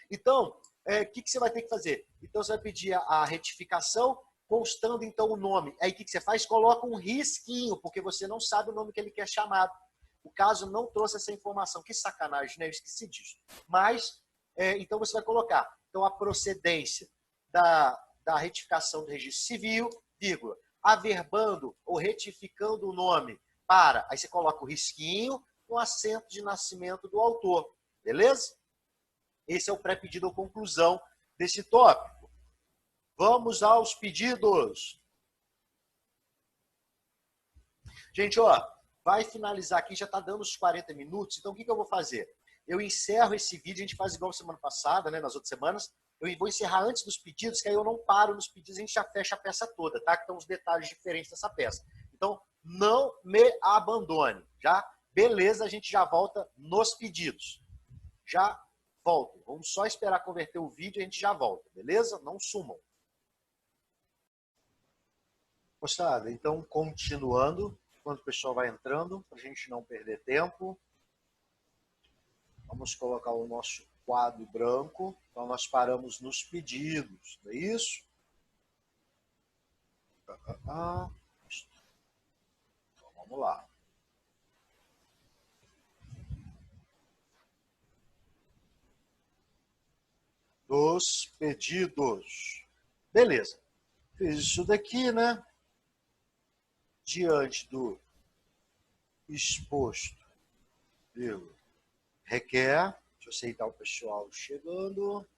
Speaker 1: Então, o que você vai ter que fazer? Então, você vai pedir a retificação, constando, então, o nome. Aí, o que você faz? Coloca um risquinho, porque você não sabe o nome que ele quer chamado. O caso não trouxe essa informação. Que sacanagem, né? Eu esqueci disso. Mas, então, você vai colocar então, a procedência da retificação do registro civil, vírgula, averbando ou retificando o nome para... Aí você coloca o risquinho no assento de nascimento do autor. Beleza? Esse é o pré-pedido ou conclusão desse tópico. Vamos aos pedidos. Gente, ó, vai finalizar aqui, já está dando os 40 minutos, então o que eu vou fazer? Eu encerro esse vídeo, a gente faz igual semana passada, né, nas outras semanas, eu vou encerrar antes dos pedidos, que aí eu não paro nos pedidos, a gente já fecha a peça toda, tá? Que estão os detalhes diferentes dessa peça. Então, não me abandone, já? Beleza, a gente já volta nos pedidos. Já volto. Vamos só esperar converter o vídeo e a gente já volta, beleza? Não sumam. Moçada, então, continuando, enquanto o pessoal vai entrando, para a gente não perder tempo, vamos colocar o nosso quadro branco. Então, nós paramos nos pedidos, não é isso? Então, vamos lá. Dos pedidos. Beleza. Fiz isso daqui, né? Diante do exposto, viu? Requer. Deixa eu aceitar o pessoal chegando.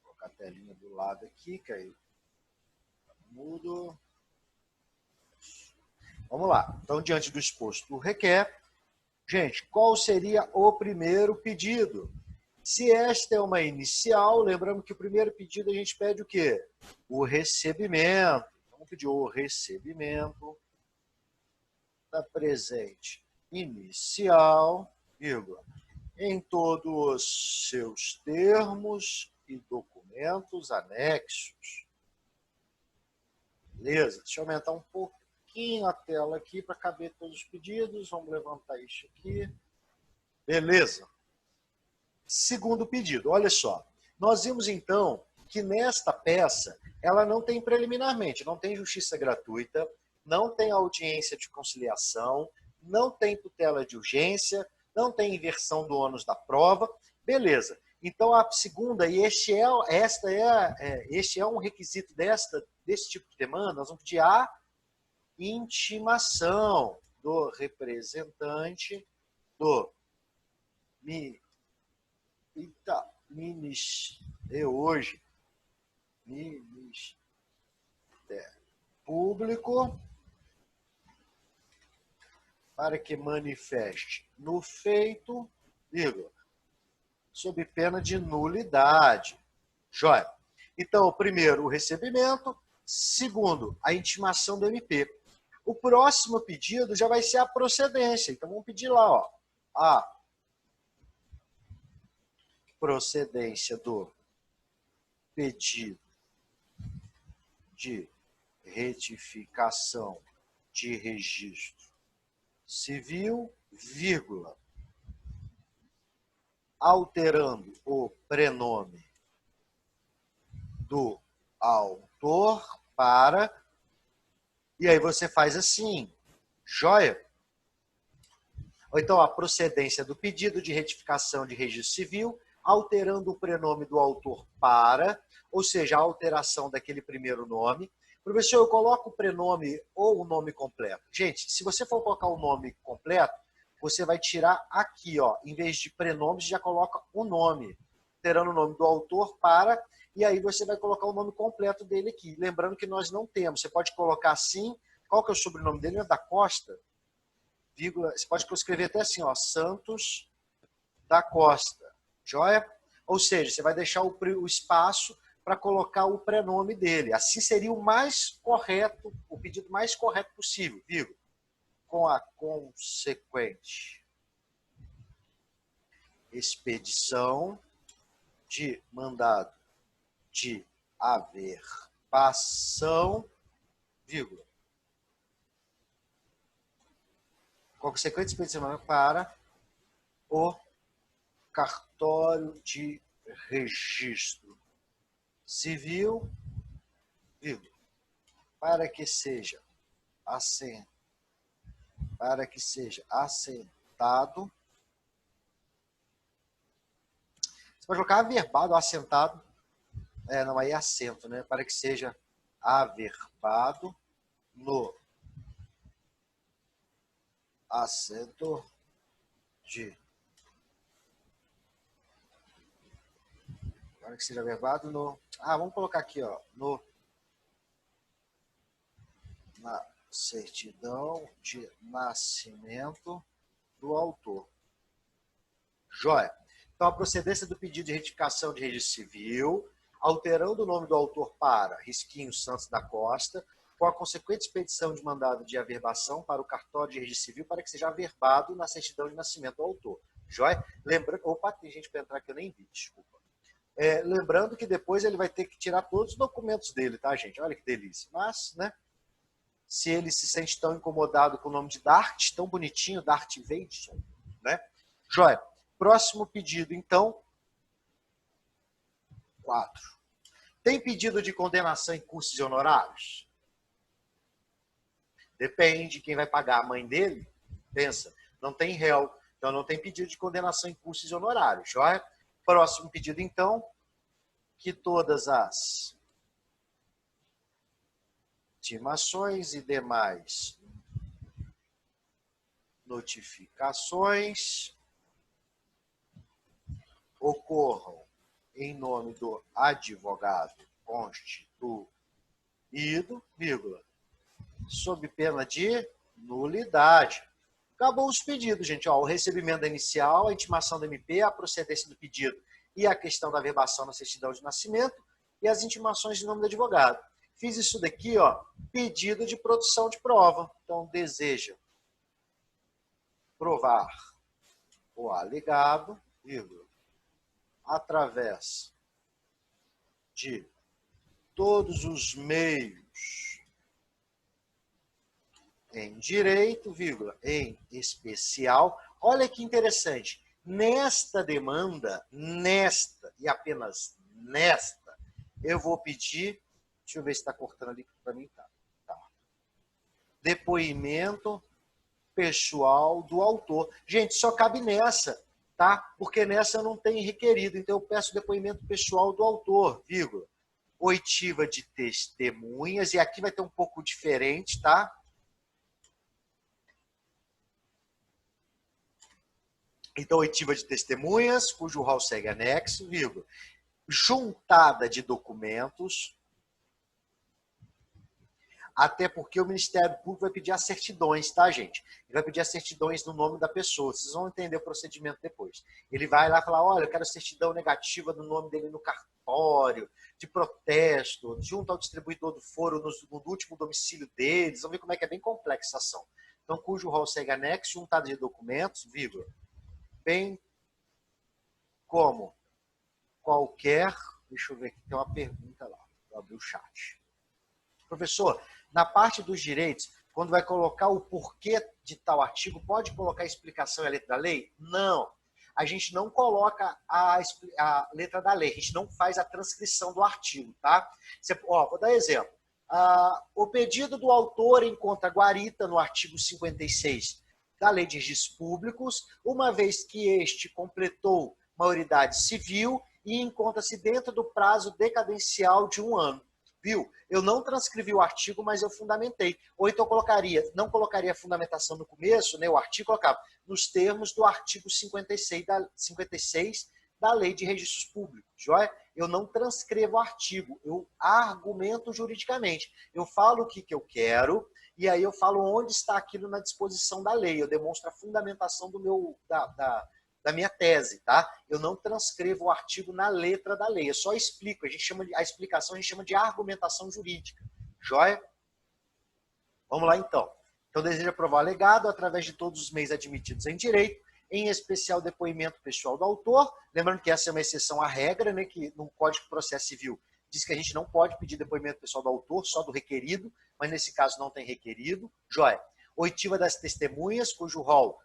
Speaker 1: Vou colocar a telinha do lado aqui, que aí mudo. Vamos lá. Então, diante do exposto, requer. Gente, qual seria o primeiro pedido? Se esta é uma inicial, lembrando que o primeiro pedido a gente pede o quê? O recebimento. Vamos pedir o recebimento da presente inicial, vírgula, em todos os seus termos e documentos anexos. Beleza? Deixa eu aumentar um pouquinho a tela aqui para caber todos os pedidos. Vamos levantar isso aqui. Beleza. Segundo pedido, olha só. Nós vimos, então, que nesta peça, ela não tem preliminarmente, não tem justiça gratuita, não tem audiência de conciliação, não tem tutela de urgência, não tem inversão do ônus da prova. Beleza. Então, a segunda, e este é um requisito desse tipo de demanda, nós vamos pedir a intimação do representante do Ministério Público para que manifeste no feito, vírgula, sob pena de nulidade. Joia. Então, primeiro, o recebimento. Segundo, a intimação do MP. O próximo pedido já vai ser a procedência. Então, vamos pedir lá, ó, a procedência do pedido de retificação de registro civil, vírgula, alterando o prenome do autor para... E aí você faz assim, joia? Ou então a procedência do pedido de retificação de registro civil, alterando o prenome do autor para, ou seja, a alteração daquele primeiro nome. Professor, eu coloco o prenome ou o nome completo. Gente, se você for colocar o nome completo, você vai tirar aqui, ó, em vez de prenomes, já coloca o nome, alterando o nome do autor para, e aí você vai colocar o nome completo dele aqui. Lembrando que nós não temos. Você pode colocar assim, qual que é o sobrenome dele? É da Costa, vírgula, você pode escrever até assim, ó, Santos da Costa, joia? Ou seja, você vai deixar o espaço para colocar o prenome dele. Assim seria o mais correto, o pedido mais correto possível, vírgula, com a consequente expedição de mandado de averbação, vírgula, com a consequente expedição para o cartório de registro civil, vírgula, para que seja assentado. Você pode colocar averbado ou assentado. Não, aí é assento, né? Para que seja averbado no assento de. Para que seja averbado no. Vamos colocar aqui, ó. Na certidão de nascimento do autor. Joia. Então, a procedência do pedido de retificação de registro civil, alterando o nome do autor para Risquinho Santos da Costa, com a consequente expedição de mandado de averbação para o cartório de registro civil para que seja averbado na certidão de nascimento do autor. Joia? Lembrando... Opa, tem gente para entrar que eu nem vi, desculpa. Lembrando que depois ele vai ter que tirar todos os documentos dele, tá, gente? Olha que delícia. Mas, né? Se ele se sente tão incomodado com o nome de Dart, tão bonitinho, Dart Vader, né? Joia. Próximo pedido, então. 4. Tem pedido de condenação em custos e honorários? Depende, quem vai pagar, a mãe dele? Pensa, não tem réu, então não tem pedido de condenação em custos e honorários. Joia? Próximo pedido, então, que todas as intimações e demais notificações ocorram em nome do advogado constituído, vírgula, sob pena de nulidade. Acabou os pedidos, gente. Ó, o recebimento da inicial, a intimação do MP, a procedência do pedido e a questão da averbação na certidão de nascimento e as intimações de nome do advogado. Fiz isso daqui, ó, pedido de produção de prova. Então, deseja provar o alegado, vírgula, através de todos os meios em direito, vírgula, em especial. Olha que interessante. Nesta demanda, nesta e apenas nesta, eu vou pedir, deixa eu ver se está cortando ali para mim, tá. Depoimento pessoal do autor. Gente, só cabe nessa, tá? Porque nessa não tem requerido, então eu peço depoimento pessoal do autor, vírgula. Oitiva de testemunhas, e aqui vai ter um pouco diferente, tá? Então, oitiva de testemunhas, cujo rol segue anexo, vírgula. Juntada de documentos, até porque o Ministério Público vai pedir as certidões, tá, gente? Ele vai pedir as certidões no nome da pessoa, vocês vão entender o procedimento depois. Ele vai lá falar, olha, eu quero certidão negativa do nome dele no cartório, de protesto, junto ao distribuidor do foro no último domicílio deles, vamos ver como é que é bem complexa a ação. Então, cujo rol segue anexo, juntada de documentos, vírgula, bem como qualquer... Deixa eu ver aqui, tem uma pergunta lá. Vou abrir o chat. Professor, na parte dos direitos, quando vai colocar o porquê de tal artigo, pode colocar a explicação e a letra da lei? Não. A gente não coloca a letra da lei, a gente não faz a transcrição do artigo, tá? Vou dar exemplo. O pedido do autor encontra guarita no artigo 56 da Lei de Registros Públicos, uma vez que este completou maioridade civil e encontra-se dentro do prazo decadencial de 1 ano. Viu? Eu não transcrevi o artigo, mas eu fundamentei. Ou então não colocaria a fundamentação no começo, né? O artigo colocava nos termos do artigo 56 da Lei de Registros Públicos. Joia? Eu não transcrevo o artigo, eu argumento juridicamente. Eu falo o que eu quero e aí eu falo onde está aquilo na disposição da lei. Eu demonstro a fundamentação da minha tese, tá? Eu não transcrevo o artigo na letra da lei, eu só explico. A explicação a gente chama de argumentação jurídica. Joia? Vamos lá, então. Então, deseja provar o alegado através de todos os meios admitidos em direito, em especial depoimento pessoal do autor. Lembrando que essa é uma exceção à regra, né, que no Código de Processo Civil diz que a gente não pode pedir depoimento pessoal do autor, só do requerido, mas nesse caso não tem requerido. Joia. Oitiva das testemunhas, cujo rol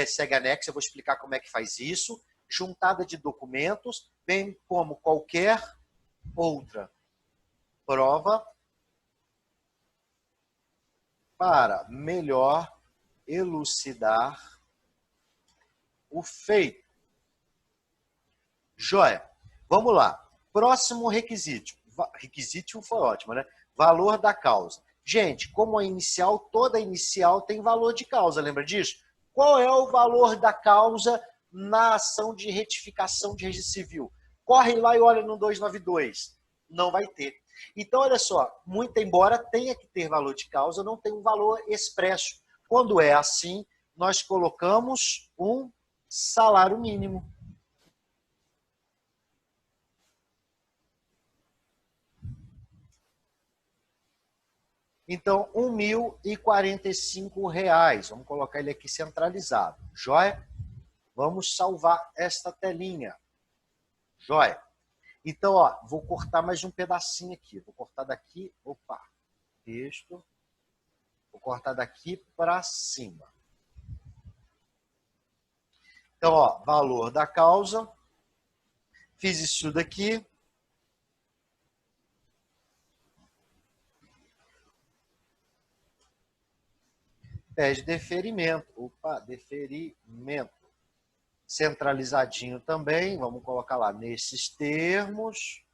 Speaker 1: segue anexo, eu vou explicar como é que faz isso. Juntada de documentos, bem como qualquer outra prova para melhor elucidar o feito. Joia. Vamos lá. Próximo requisito. Requisito foi ótimo, né? Valor da causa. Gente, como a inicial, toda inicial tem valor de causa, lembra disso? Qual é o valor da causa na ação de retificação de registro civil? Corre lá e olha no 292. Não vai ter. Então, olha só, muito embora tenha que ter valor de causa, não tem um valor expresso. Quando é assim, nós colocamos um salário mínimo. Então, R$ 1.045. Vamos colocar ele aqui centralizado. Joia? Vamos salvar esta telinha. Joia? Então, ó, vou cortar mais um pedacinho aqui. Vou cortar daqui, opa, texto. Vou cortar daqui para cima. Então, ó, valor da causa. Fiz isso daqui. Pede deferimento. Opa, deferimento. Centralizadinho também. Vamos colocar lá nesses termos.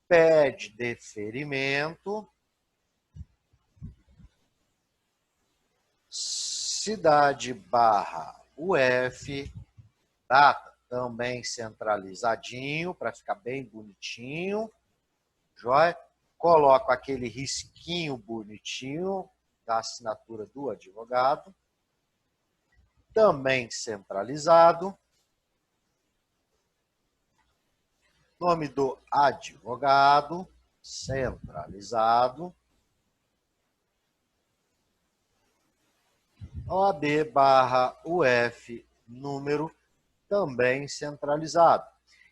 Speaker 1: Pede deferimento. Cidade barra UF. Data também centralizadinho, para ficar bem bonitinho. Joia? Coloco aquele risquinho bonitinho da assinatura do advogado. Também centralizado. Nome do advogado, centralizado. OAB barra UF, número, também centralizado.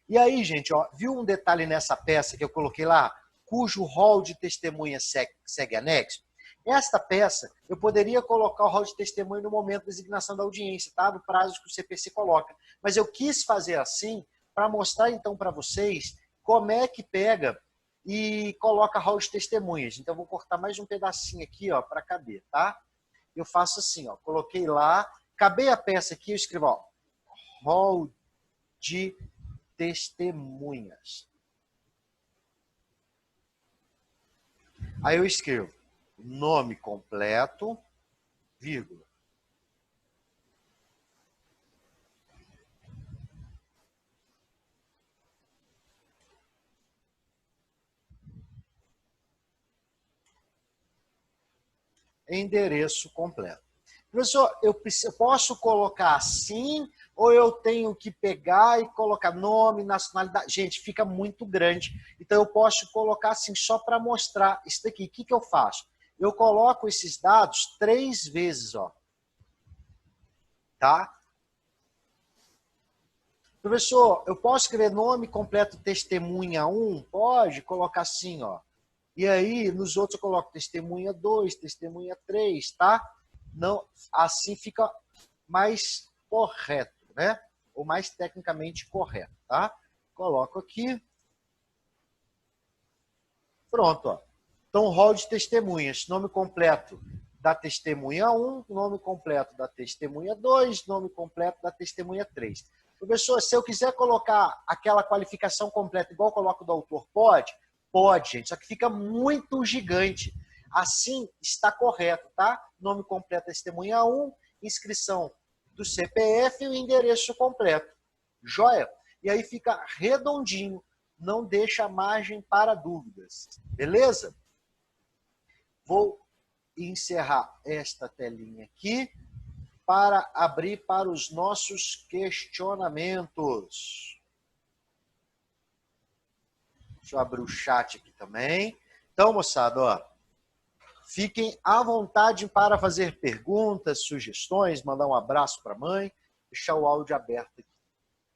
Speaker 1: E aí, gente, ó, viu um detalhe nessa peça que eu coloquei lá? Cujo rol de testemunha segue anexo? Esta peça, eu poderia colocar o rol de testemunha no momento da designação da audiência, tá? No prazo que o CPC coloca. Mas eu quis fazer assim para mostrar, então, para vocês como é que pega e coloca rol de testemunhas. Então, eu vou cortar mais um pedacinho aqui, ó, para caber, tá? Eu faço assim, ó, coloquei lá, acabei a peça aqui, eu escrevo, ó, rol de testemunhas. Aí eu escrevo nome completo, vírgula. Endereço completo. Professor, eu posso colocar assim ou eu tenho que pegar e colocar nome, nacionalidade? Gente, fica muito grande. Então, eu posso colocar assim só para mostrar isso daqui. O que eu faço? Eu coloco esses dados 3 vezes, ó. Tá? Professor, eu posso escrever nome completo testemunha 1? Pode colocar assim, ó. E aí, nos outros eu coloco testemunha 2, testemunha 3, tá? Não, assim fica mais correto, né? Ou mais tecnicamente correto, tá? Coloco aqui. Pronto, ó. Então, rol de testemunhas. Nome completo da testemunha 1, nome completo da testemunha 2, nome completo da testemunha 3. Professor, se eu quiser colocar aquela qualificação completa, igual eu coloco do autor, pode? Pode, gente, só que fica muito gigante. Assim está correto, tá? Nome completo testemunha 1, inscrição do CPF e o endereço completo. Joia? E aí fica redondinho, não deixa margem para dúvidas. Beleza? Vou encerrar esta telinha aqui para abrir para os nossos questionamentos. Deixa eu abrir o chat aqui também. Então, moçada, ó, fiquem à vontade para fazer perguntas, sugestões, mandar um abraço para a mãe, deixar o áudio aberto aqui.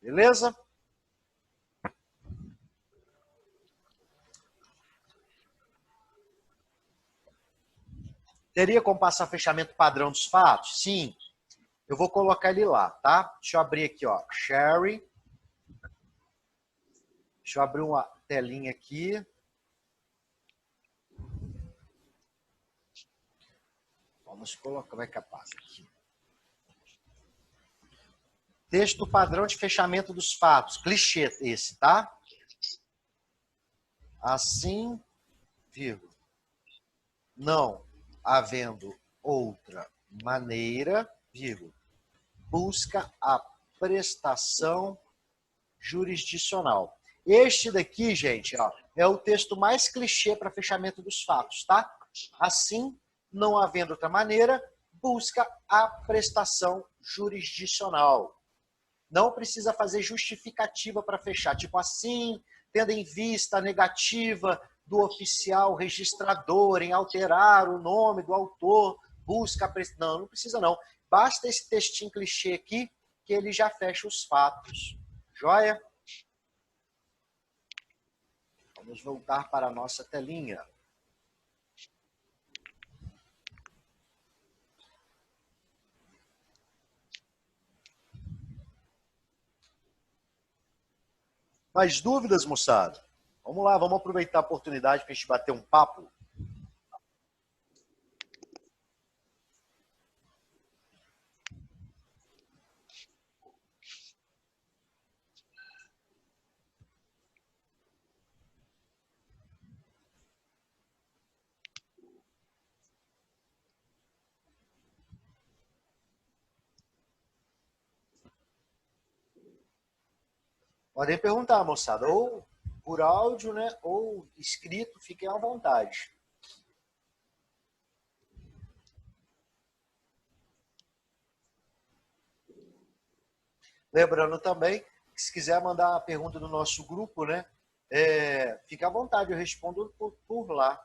Speaker 1: Beleza? Teria como passar fechamento padrão dos fatos? Sim. Eu vou colocar ele lá, tá? Deixa eu abrir aqui, ó. Share. Deixa eu abrir uma telinha aqui. Vamos colocar, como é que passa aqui? Texto padrão de fechamento dos fatos. Clichê esse, tá? Assim, vírgula. Não havendo outra maneira, vírgula, busca a prestação jurisdicional. Este daqui, gente, ó, é o texto mais clichê para fechamento dos fatos, tá? Assim, não havendo outra maneira, busca a prestação jurisdicional. Não precisa fazer justificativa para fechar. Tipo assim, tendo em vista a negativa do oficial registrador em alterar o nome do autor, busca a prestação. Não, não precisa não. Basta esse textinho clichê aqui, que ele já fecha os fatos. Joia? Vamos voltar para a nossa telinha. Mais dúvidas, moçada? Vamos lá, vamos aproveitar a oportunidade para a gente bater um papo. Podem perguntar, moçada, ou por áudio, né, ou escrito, fiquem à vontade. Lembrando também que se quiser mandar uma pergunta no nosso grupo, né, fique à vontade, eu respondo por lá.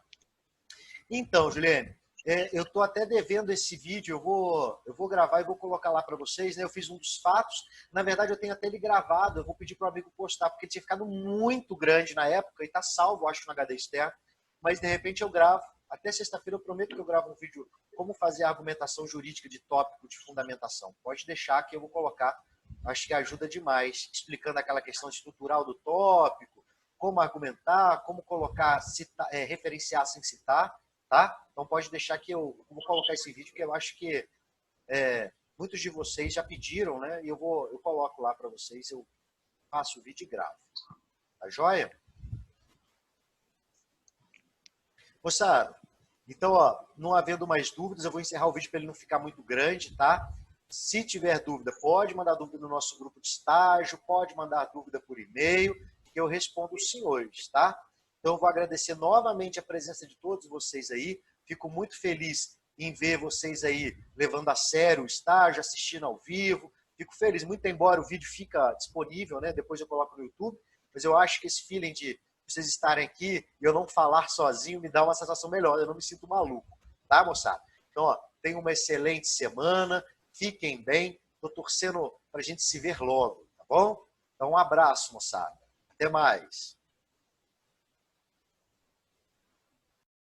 Speaker 1: Então, Juliane, eu estou até devendo esse vídeo, eu vou gravar e vou colocar lá para vocês, né? Eu fiz um dos fatos, na verdade eu tenho até ele gravado, eu vou pedir para o amigo postar, porque ele tinha ficado muito grande na época e está salvo, acho, no HD externo, mas de repente eu gravo, até sexta-feira eu prometo que eu gravo um vídeo como fazer a argumentação jurídica de tópico de fundamentação. Pode deixar que eu vou colocar, acho que ajuda demais, explicando aquela questão estrutural do tópico, como argumentar, como colocar, citar, referenciar sem citar, tá? Então pode deixar que eu vou colocar esse vídeo, que eu acho que muitos de vocês já pediram, né? E eu coloco lá para vocês, eu faço o vídeo e gravo. Tá joia? Moçada, então, ó, não havendo mais dúvidas, eu vou encerrar o vídeo para ele não ficar muito grande, tá? Se tiver dúvida, pode mandar dúvida no nosso grupo de estágio, pode mandar dúvida por e-mail, que eu respondo os senhores, tá? Então, eu vou agradecer novamente a presença de todos vocês aí. Fico muito feliz em ver vocês aí levando a sério o estágio, assistindo ao vivo. Fico feliz, muito embora o vídeo fica disponível, né? Depois eu coloco no YouTube. Mas eu acho que esse feeling de vocês estarem aqui e eu não falar sozinho me dá uma sensação melhor. Eu não me sinto maluco, tá, moçada? Então, ó, tenham uma excelente semana. Fiquem bem. Estou torcendo para a gente se ver logo, tá bom? Então, um abraço, moçada. Até mais.